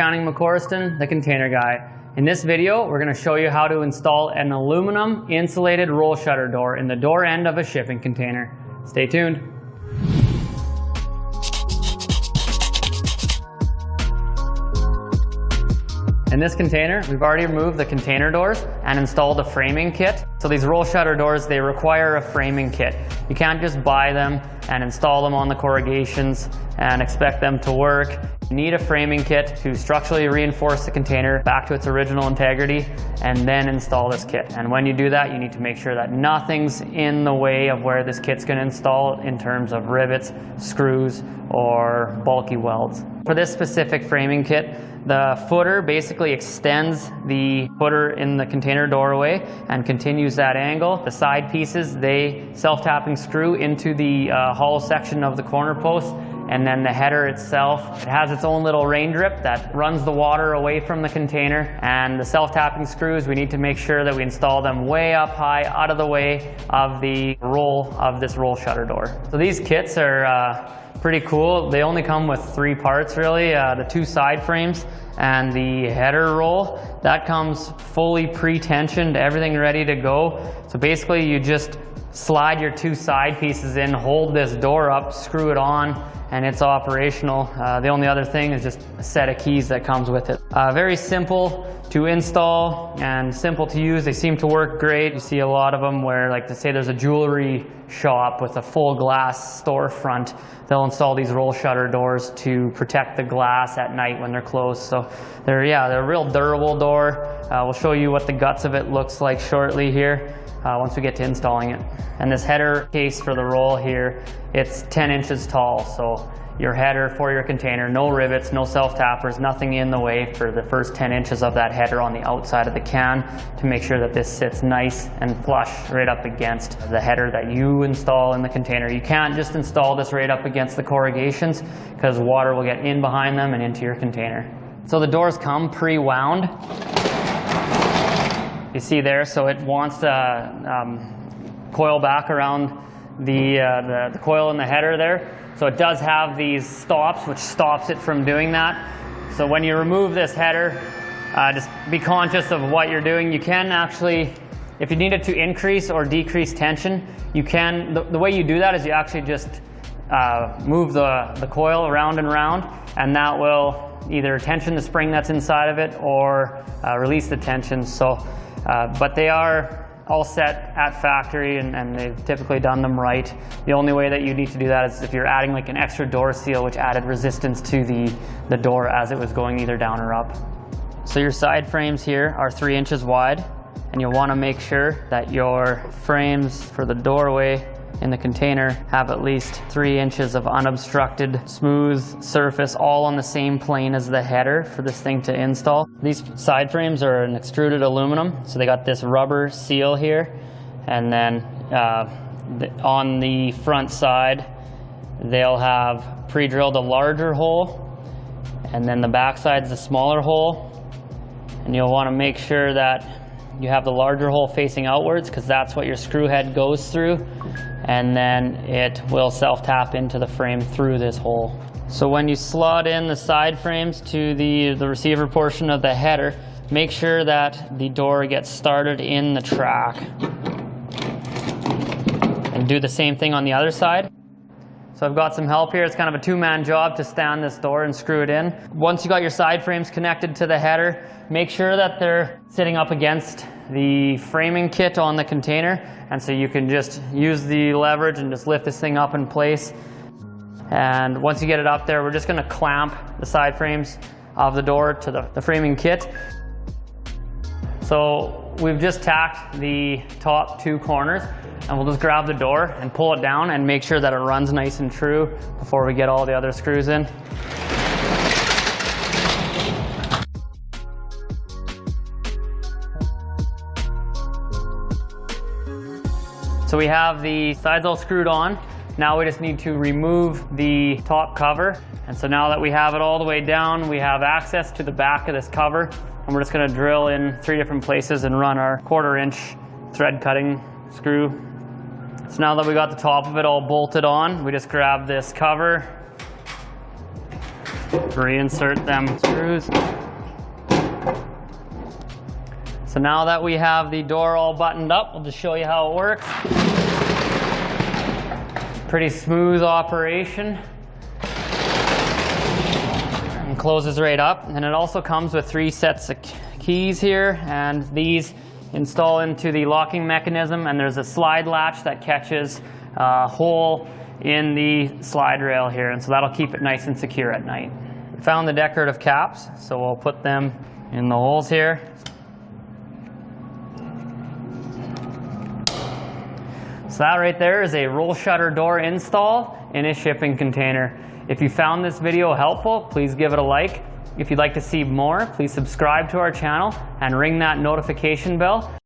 Channing McCorriston, the container guy. In this video, we're going to show you how to install an aluminum insulated roll shutter door in the door end of a shipping container. Stay tuned. In this container, we've already removed the container doors and installed a framing kit. So these roll shutter doors, they require a framing kit. You can't just buy them and install them on the corrugations and expect them to work. You need a framing kit to structurally reinforce the container back to its original integrity and then install this kit. And when you do that, you need to make sure that nothing's in the way of where this kit's going to install in terms of rivets, screws, or bulky welds. For this specific framing kit, the footer basically extends the footer in the container doorway and continues that angle. The side pieces, they self-tapping screw into the hollow section of the corner post, and then the header itself, it has its own little rain drip that runs the water away from the container. And the self-tapping screws, we need to make sure that we install them way up high, out of the way of the roll of this roll shutter door. So these kits are pretty cool. They only come with 3 parts really. The 2 side frames and the header roll. That comes fully pre-tensioned, everything ready to go. So basically you just slide your 2 side pieces in, hold this door up, screw it on, and it's operational. The only other thing is just a set of keys that comes with it. Very simple to install and simple to use. They seem to work great. You see a lot of them where, like, to say there's a jewelry shop with a full glass storefront, they'll install these roll shutter doors to protect the glass at night when they're closed. So they're a real durable door. We'll show you what the guts of it looks like shortly here once we get to installing it. And this header case for the roll here, it's 10 inches tall. So your header for your container, no rivets, no self-tappers, nothing in the way for the first 10 inches of that header on the outside of the can to make sure that this sits nice and flush right up against the header that you install in the container. You can't just install this right up against the corrugations because water will get in behind them and into your container. So the doors come pre-wound. You see there, so it wants to coil back around the coil in the header there. So it does have these stops, which stops it from doing that. So when you remove this header, just be conscious of what you're doing. You can actually, if you need it to increase or decrease tension, you can, the way you do that is you actually just move the coil around and around, and that will either tension the spring that's inside of it or release the tension. So, but they are all set at factory and they've typically done them right. The only way that you need to do that is if you're adding like an extra door seal, which added resistance to the door as it was going either down or up. So your side frames here are 3 inches wide, and you'll want to make sure that your frames for the doorway in the container have at least 3 inches of unobstructed smooth surface, all on the same plane as the header for this thing to install. These side frames are an extruded aluminum, so they got this rubber seal here, and then on the front side they'll have pre-drilled a larger hole, and then the back side's the smaller hole, and you'll want to make sure that you have the larger hole facing outwards because that's what your screw head goes through, and then it will self-tap into the frame through this hole. So when you slot in the side frames to the receiver portion of the header, make sure that the door gets started in the track. And do the same thing on the other side. So I've got some help here. It's kind of a 2-man job to stand this door and screw it in. Once you got your side frames connected to the header, make sure that they're sitting up against the framing kit on the container, and so you can just use the leverage and just lift this thing up in place. And once you get it up there, we're just going to clamp the side frames of the door to the framing kit. So we've just tacked the top 2 corners, and we'll just grab the door and pull it down and make sure that it runs nice and true before we get all the other screws in. So we have the sides all screwed on. Now we just need to remove the top cover. And so now that we have it all the way down, we have access to the back of this cover. And we're just going to drill in 3 different places and run our 1/4 inch thread cutting screw. So now that we got the top of it all bolted on, we just grab this cover reinsert them screws. So now that we have the door all buttoned up, we'll just show you how it works. Pretty smooth operation. And closes right up. And it also comes with 3 sets of keys here, and these install into the locking mechanism, and there's a slide latch that catches a hole in the slide rail here, and so that'll keep it nice and secure at night. We found the decorative caps, so we'll put them in the holes here. So that right there is a roll shutter door install in a shipping container. If you found this video helpful, please give it a like. If you'd like to see more, please subscribe to our channel and ring that notification bell